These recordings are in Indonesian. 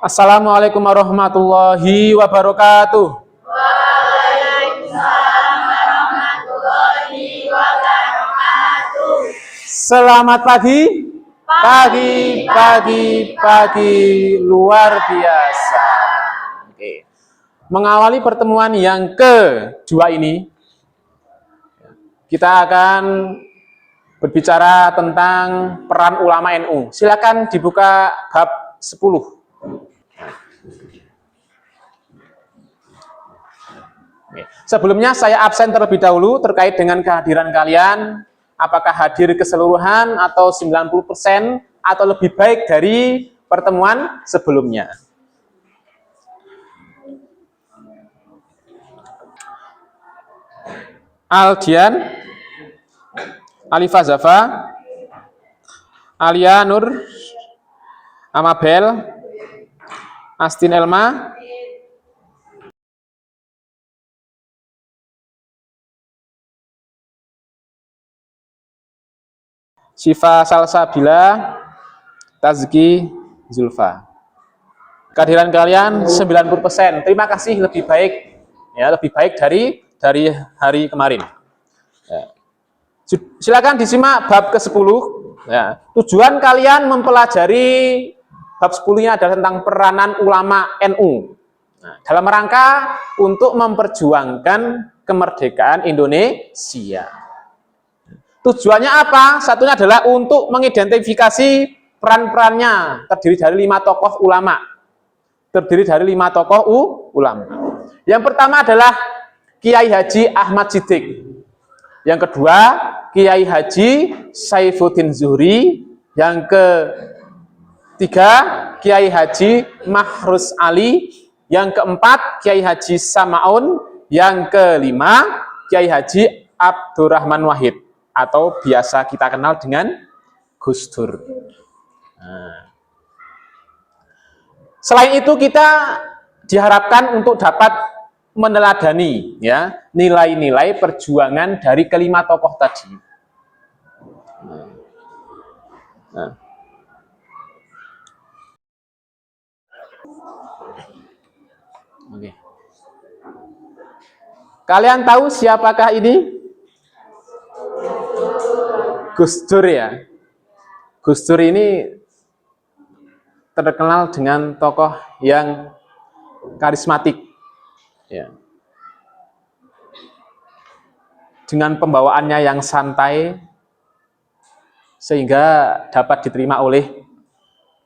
Assalamualaikum warahmatullahi wabarakatuh. Waalaikumsalam warahmatullahi wabarakatuh. Selamat pagi. Pagi luar biasa. Oke. Mengawali pertemuan yang kedua ini, kita akan berbicara tentang peran ulama NU. Silakan dibuka bab 10. Sebelumnya saya absen terlebih dahulu terkait dengan kehadiran kalian. Apakah hadir keseluruhan atau 90% atau lebih baik dari pertemuan sebelumnya. Aldian, Alifa Zafa, Alia Nur, Amabel, Astin Elma, Syifa Salsabila, Tazki Zulfa. Kehadiran kalian 90%. Terima kasih, lebih baik ya, lebih baik dari hari kemarin. Ya. Silakan disimak bab ke-10 ya. Tujuan kalian mempelajari bab 10-nya adalah tentang peranan ulama NU. Nah, dalam rangka untuk memperjuangkan kemerdekaan Indonesia. Tujuannya apa? Satunya adalah untuk mengidentifikasi peran-perannya, terdiri dari 5 tokoh ulama. Yang pertama adalah Kiai Haji Ahmad Siddiq. Yang kedua, Kiai Haji Saifuddin Zuhri. Yang ketiga, Kiai Haji Mahrus Ali. Yang keempat, Kiai Haji Samaun. Yang kelima, Kiai Haji Abdurrahman Wahid, atau biasa kita kenal dengan Gus Dur. Nah. Selain itu kita diharapkan untuk dapat meneladani ya nilai-nilai perjuangan dari kelima tokoh tadi. Nah. Oke. Kalian tahu siapakah ini? Gus Dur ya. Gus Dur ini terkenal dengan tokoh yang karismatik ya. Dengan pembawaannya yang santai sehingga dapat diterima oleh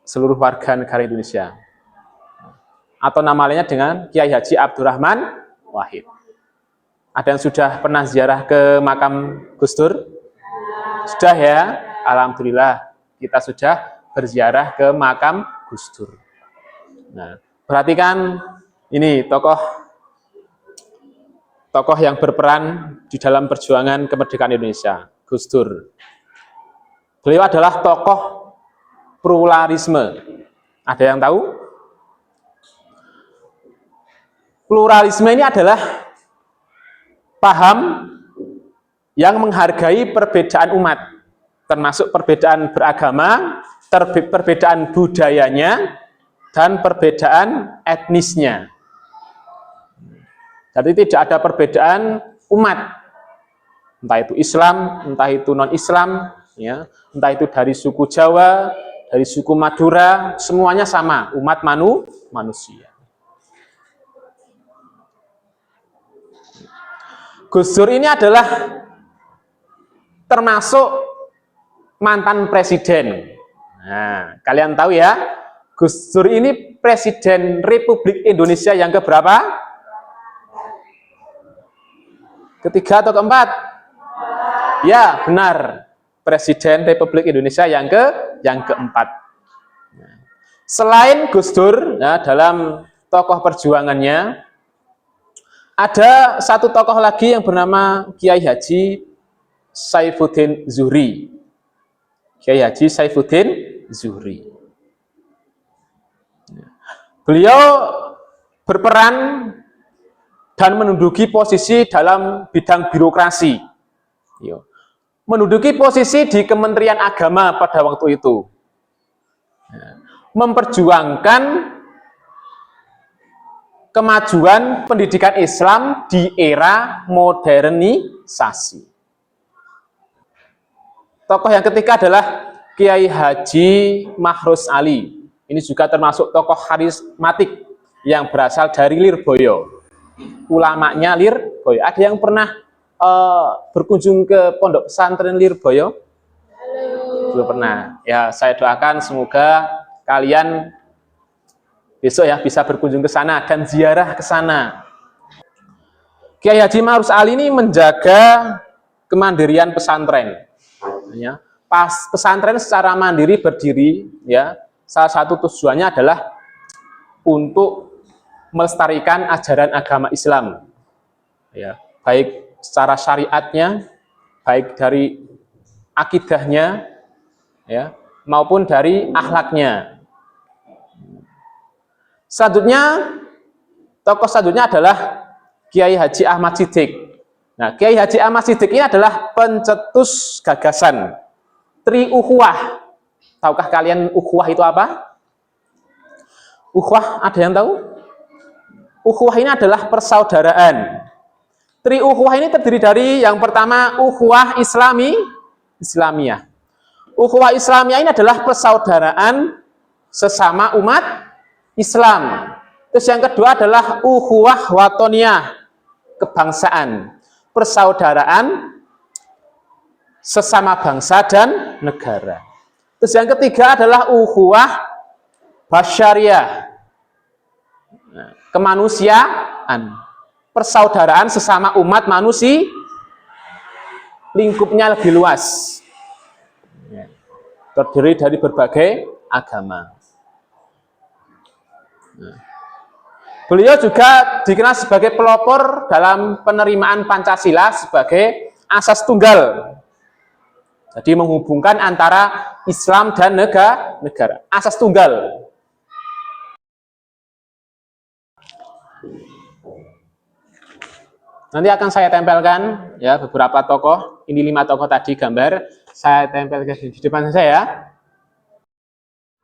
seluruh warga negara Indonesia. Atau nama lainnya dengan Kiai Haji Abdurrahman Wahid. Ada yang sudah pernah ziarah ke makam Gus Dur? Sudah ya, alhamdulillah kita sudah berziarah ke makam Gus Dur. Nah, perhatikan ini tokoh yang berperan di dalam perjuangan kemerdekaan Indonesia, Gus Dur. Beliau adalah tokoh pluralisme. Ada yang tahu? Pluralisme ini adalah paham yang menghargai perbedaan umat, termasuk perbedaan beragama, perbedaan budayanya, dan perbedaan etnisnya. Jadi tidak ada perbedaan umat, entah itu Islam, entah itu non-Islam, ya, entah itu dari suku Jawa, dari suku Madura, semuanya sama, umat manusia. Gus Dur ini adalah termasuk mantan presiden. Nah, kalian tahu ya, Gus Dur ini Presiden Republik Indonesia yang keberapa? Ketiga atau keempat? Ya, benar. Presiden Republik Indonesia yang keempat. Selain Gus Dur, ya, dalam tokoh perjuangannya, ada satu tokoh lagi yang bernama Kiai Haji Saifuddin Zuhri. Kiai Haji Saifuddin Zuhri. Beliau berperan dan menduduki posisi dalam bidang birokrasi. Menduduki posisi di Kementerian Agama pada waktu itu. Memperjuangkan kemajuan pendidikan Islam di era modernisasi. Tokoh yang ketiga adalah Kiai Haji Mahrus Ali. Ini juga termasuk tokoh karismatik yang berasal dari Lirboyo. Ulamanya Lirboyo. Ada yang pernah berkunjung ke pondok pesantren Lirboyo? Belum pernah. Ya, saya doakan semoga kalian besok ya bisa berkunjung ke sana dan ziarah ke sana. Kiai Haji Mahrus Ali ini menjaga kemandirian pesantren. Ya, pas pesantren secara mandiri berdiri, ya, salah satu tujuannya adalah untuk melestarikan ajaran agama Islam, ya, baik secara syariatnya, baik dari akidahnya, ya, maupun dari akhlaknya. Selanjutnya, tokoh selanjutnya adalah Kiai Haji Ahmad Siddiq. Nah, Kiai Haji Ahmad Siddiq ini adalah pencetus gagasan Tri Ukhuwah. Tahukah kalian ukhuwah itu apa? Ukhuwah, ada yang tahu? Ukhuwah ini adalah persaudaraan. Tri Ukhuwah ini terdiri dari yang pertama ukhuwah Islamiyah. Ukhuwah Islamiyah ini adalah persaudaraan sesama umat Islam. Terus yang kedua adalah ukhuwah watoniyah, kebangsaan, persaudaraan sesama bangsa dan negara. Terus yang ketiga adalah ukhuwah basyariah, kemanusiaan, persaudaraan sesama umat manusia, lingkupnya lebih luas, terdiri dari berbagai agama. Beliau juga dikenal sebagai pelopor dalam penerimaan Pancasila sebagai asas tunggal. Jadi menghubungkan antara Islam dan negara. Asas tunggal. Nanti akan saya tempelkan ya beberapa tokoh. Ini 5 tokoh tadi gambar. Saya tempelkan di depan saya.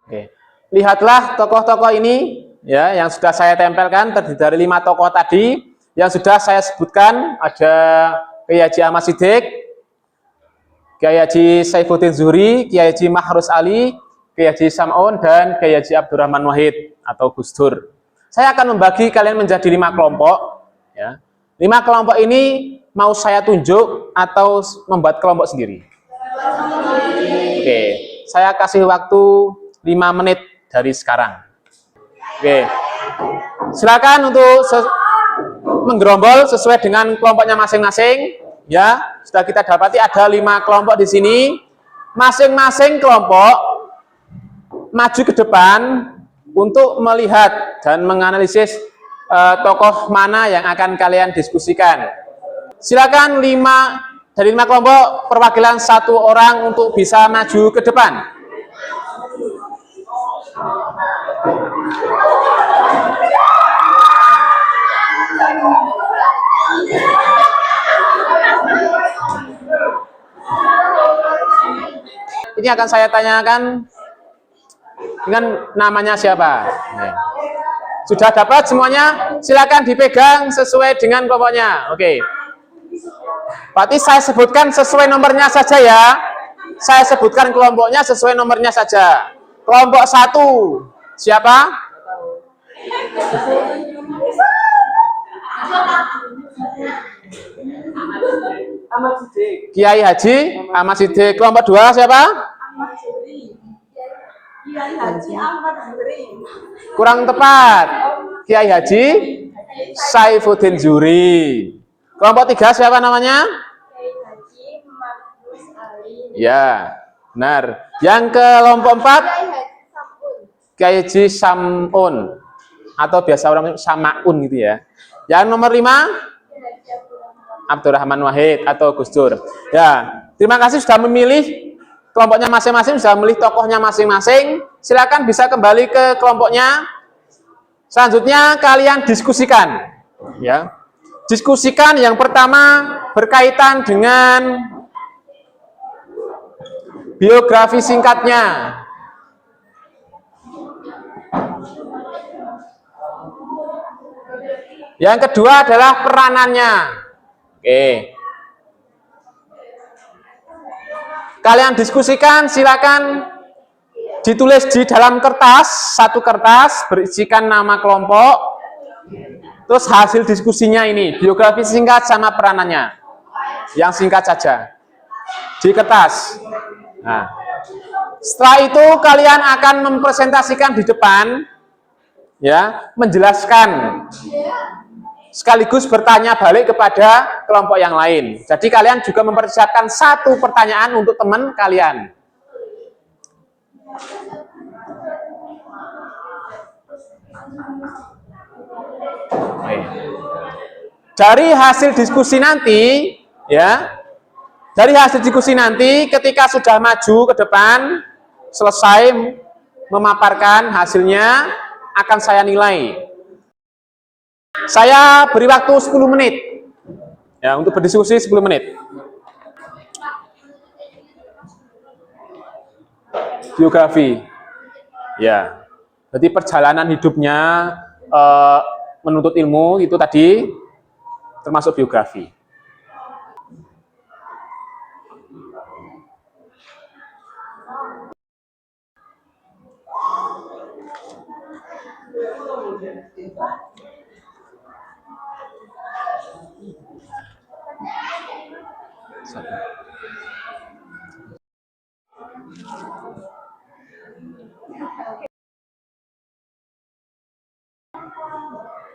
Oke. Lihatlah tokoh-tokoh ini ya yang sudah saya tempelkan, terdiri dari 5 tokoh tadi yang sudah saya sebutkan. Ada Kiai Haji Ahmad Siddiq, Kiai Haji Saifuddin Zuhri, Kiai Haji Mahrus Ali, Kiai Haji Sam'un, dan Kiai Haji Abdurrahman Wahid atau Gus Dur. Saya akan membagi kalian menjadi 5 kelompok. Ya. 5 kelompok ini mau saya tunjuk atau membuat kelompok sendiri? Oke, saya kasih waktu 5 menit dari sekarang. Oke, silakan untuk menggerombol sesuai dengan kelompoknya masing-masing. Ya, sudah kita dapati ada 5 kelompok di sini. Masing-masing kelompok maju ke depan untuk melihat dan menganalisis tokoh mana yang akan kalian diskusikan. Silakan 5 dari 5 kelompok perwakilan 1 orang untuk bisa maju ke depan. Ini akan saya tanyakan dengan namanya siapa. Sudah dapat semuanya? Silakan dipegang sesuai dengan kelompoknya. Oke. Berarti saya sebutkan sesuai nomornya saja ya. Saya sebutkan kelompoknya sesuai nomornya saja. Kelompok 1 siapa? Kiai Haji Ahmad Siddiq. Kelompok 2 siapa? Kiai Haji Ahmad Zuhri. Kurang tepat. Kiai Haji Saifuddin Zuhri. Kelompok 3 siapa namanya? Kiai Haji Mahrus Ali. Ya, benar. Yang kelompok 4 Kiai Haji Sam'un atau biasa orang Samaun gitu ya. Yang nomor 5 Abdurrahman Wahid atau Gus Dur. Ya, terima kasih sudah memilih kelompoknya masing-masing, sudah memilih tokohnya masing-masing. Silakan bisa kembali ke kelompoknya. Selanjutnya kalian diskusikan. Ya, diskusikan yang pertama berkaitan dengan biografi singkatnya. Yang kedua adalah peranannya. Oke. Kalian diskusikan, silakan ditulis di dalam kertas, satu kertas berisikan nama kelompok. Terus hasil diskusinya ini, biografi singkat sama peranannya. Yang singkat saja. Di kertas. Nah, setelah itu kalian akan mempresentasikan di depan, ya, menjelaskan sekaligus bertanya balik kepada kelompok yang lain. Jadi kalian juga mempersiapkan satu pertanyaan untuk teman kalian. Dari hasil diskusi nanti, ya, dari hasil diskusi nanti, ketika sudah maju ke depan, selesai memaparkan hasilnya, akan saya nilai. Saya beri waktu 10 menit. Ya, untuk berdiskusi 10 menit. Biografi. Ya. Berarti perjalanan hidupnya menuntut ilmu itu tadi termasuk biografi.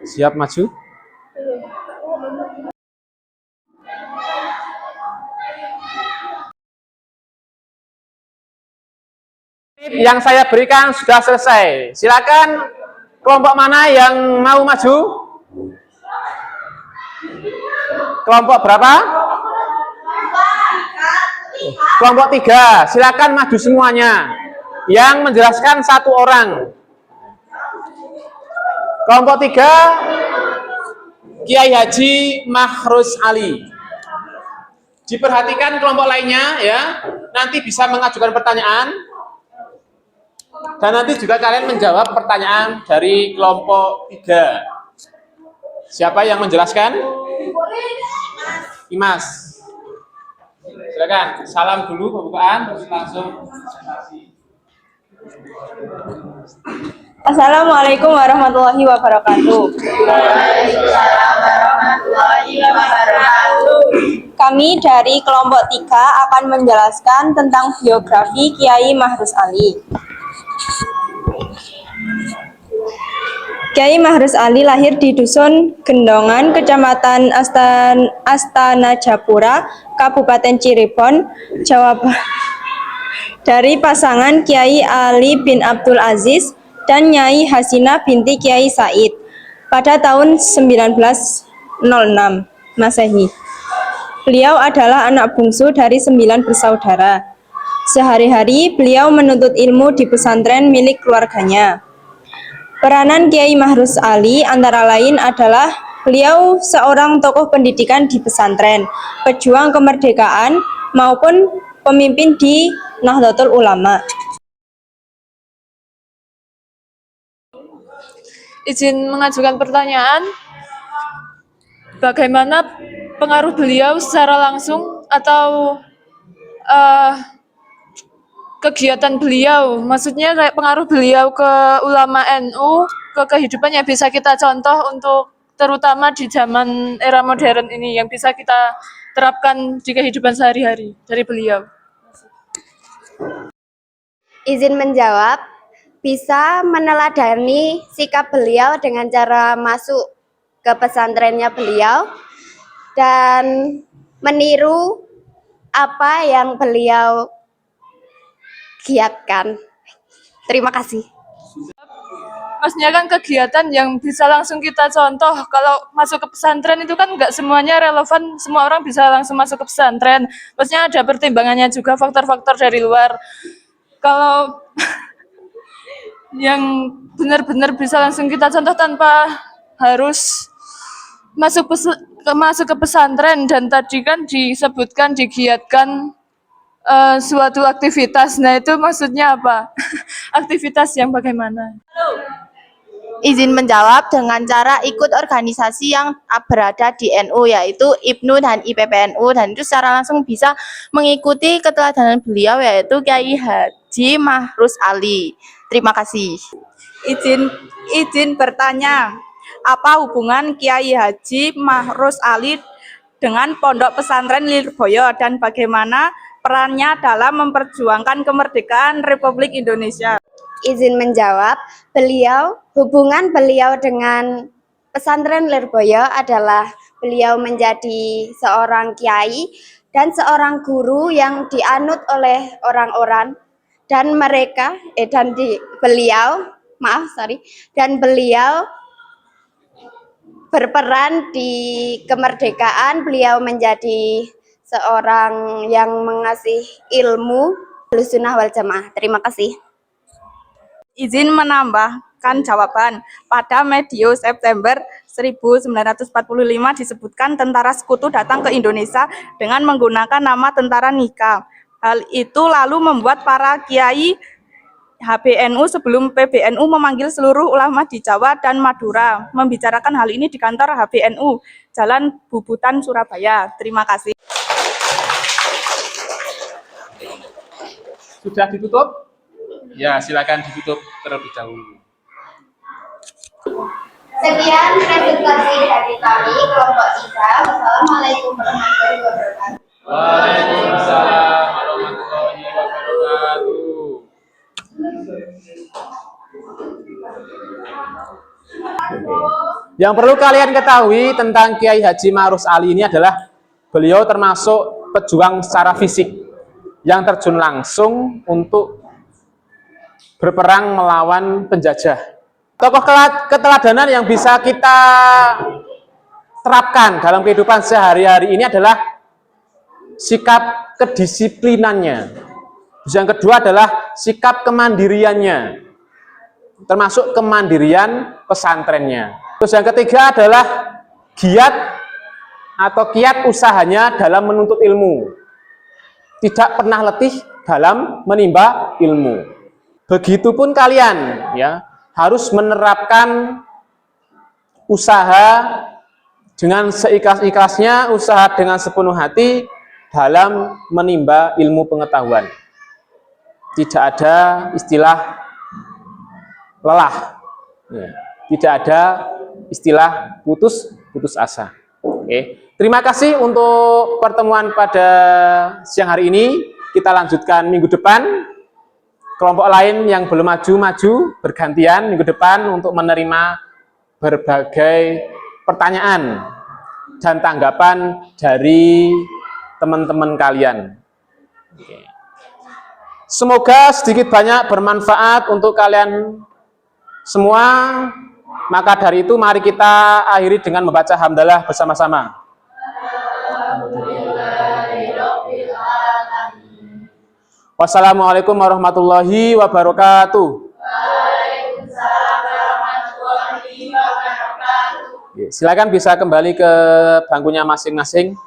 Siap maju? Yang saya berikan sudah selesai. Silakan kelompok mana yang mau maju? Kelompok berapa? Kelompok 3. Silakan maju semuanya. Yang menjelaskan satu orang. Kelompok 3, Kiai Haji Mahrus Ali. Diperhatikan kelompok lainnya, ya. Nanti bisa mengajukan pertanyaan. Dan nanti juga kalian menjawab pertanyaan dari kelompok 3. Siapa yang menjelaskan? Imas. Silakan, salam dulu pembukaan, terus langsung presentasi. Assalamualaikum warahmatullahi wabarakatuh. Kami dari kelompok 3 akan menjelaskan tentang biografi Kiai Mahrus Ali. Kiai Mahrus Ali lahir di Dusun Gendongan, Kecamatan Astana Japura, Kabupaten Cirebon, Jawa Barat, dari pasangan Kiai Ali bin Abdul Aziz dan Nyai Hasina binti Kiai Said pada tahun 1906 Masehi. Beliau adalah anak bungsu dari 9 bersaudara. Sehari-hari beliau menuntut ilmu di pesantren milik keluarganya. Peranan Kiai Mahrus Ali antara lain adalah beliau seorang tokoh pendidikan di pesantren, pejuang kemerdekaan maupun pemimpin di Nahdlatul Ulama. Izin mengajukan pertanyaan, bagaimana pengaruh beliau secara langsung atau kegiatan beliau, maksudnya kayak pengaruh beliau ke ulama NU, ke kehidupannya bisa kita contoh untuk terutama di zaman era modern ini yang bisa kita terapkan di kehidupan sehari-hari dari beliau. Izin menjawab, bisa meneladani sikap beliau dengan cara masuk ke pesantrennya beliau dan meniru apa yang beliau giatkan. Terima kasih. Maksudnya kan kegiatan yang bisa langsung kita contoh. Kalau masuk ke pesantren itu kan nggak semuanya relevan, semua orang bisa langsung masuk ke pesantren. Maksudnya ada pertimbangannya juga, faktor-faktor dari luar. Kalau yang benar-benar bisa langsung kita contoh tanpa harus masuk ke pesantren, dan tadi kan disebutkan digiatkan suatu aktivitas. Nah itu maksudnya apa? Aktivitas yang bagaimana? Izin menjawab dengan cara ikut organisasi yang berada di NU, yaitu IPNU dan IPPNU, dan itu secara langsung bisa mengikuti keteladanan beliau, yaitu Kiai Haji Mahrus Ali. Terima kasih. Izin bertanya, apa hubungan Kiai Haji Mahrus Ali dengan Pondok Pesantren Lirboyo dan bagaimana perannya dalam memperjuangkan kemerdekaan Republik Indonesia? Izin menjawab, hubungan beliau dengan pesantren Lirboyo adalah beliau menjadi seorang kiai dan seorang guru yang dianut oleh orang-orang, dan beliau berperan di kemerdekaan. Beliau menjadi seorang yang mengasihi ilmu, Ahlussunnah wal Jamaah. Terima kasih. Izin menambahkan jawaban. Pada medio September 1945 disebutkan tentara sekutu datang ke Indonesia dengan menggunakan nama tentara Nika. Hal itu lalu membuat para kiai HBNU sebelum PBNU memanggil seluruh ulama di Jawa dan Madura membicarakan hal ini di kantor HBNU, Jalan Bubutan, Surabaya. Terima kasih. Sudah ditutup? Ya, silakan ditutup terlebih dahulu. Sekian presentasi dari kami, kelompok 3. Wassalamualaikum warahmatullahi wabarakatuh. Waalaikumsalam warahmatullahi wabarakatuh. Yang perlu kalian ketahui tentang Kiai Haji Mahrus Ali ini adalah beliau termasuk pejuang secara fisik yang terjun langsung untuk berperang melawan penjajah. Tokoh keteladanan yang bisa kita terapkan dalam kehidupan sehari-hari ini adalah sikap kedisiplinannya. Yang kedua adalah sikap kemandiriannya, termasuk kemandirian pesantrennya. Terus yang ketiga adalah giat atau kiat usahanya dalam menuntut ilmu. Tidak pernah letih dalam menimba ilmu. Begitupun kalian ya, harus menerapkan usaha dengan seikhlas-ikhlasnya, usaha dengan sepenuh hati dalam menimba ilmu pengetahuan. Tidak ada istilah lelah, ya. Tidak ada istilah putus asa. Oke. Terima kasih untuk pertemuan pada siang hari ini. Kita lanjutkan minggu depan. Kelompok lain yang belum maju bergantian minggu depan untuk menerima berbagai pertanyaan dan tanggapan dari teman-teman kalian. Oke. Semoga sedikit banyak bermanfaat untuk kalian semua. Maka dari itu mari kita akhiri dengan membaca hamdalah bersama-sama. Wassalamualaikum warahmatullahi wabarakatuh. Waalaikumsalam warahmatullahi wabarakatuh. Silakan bisa kembali ke bangkunya masing-masing.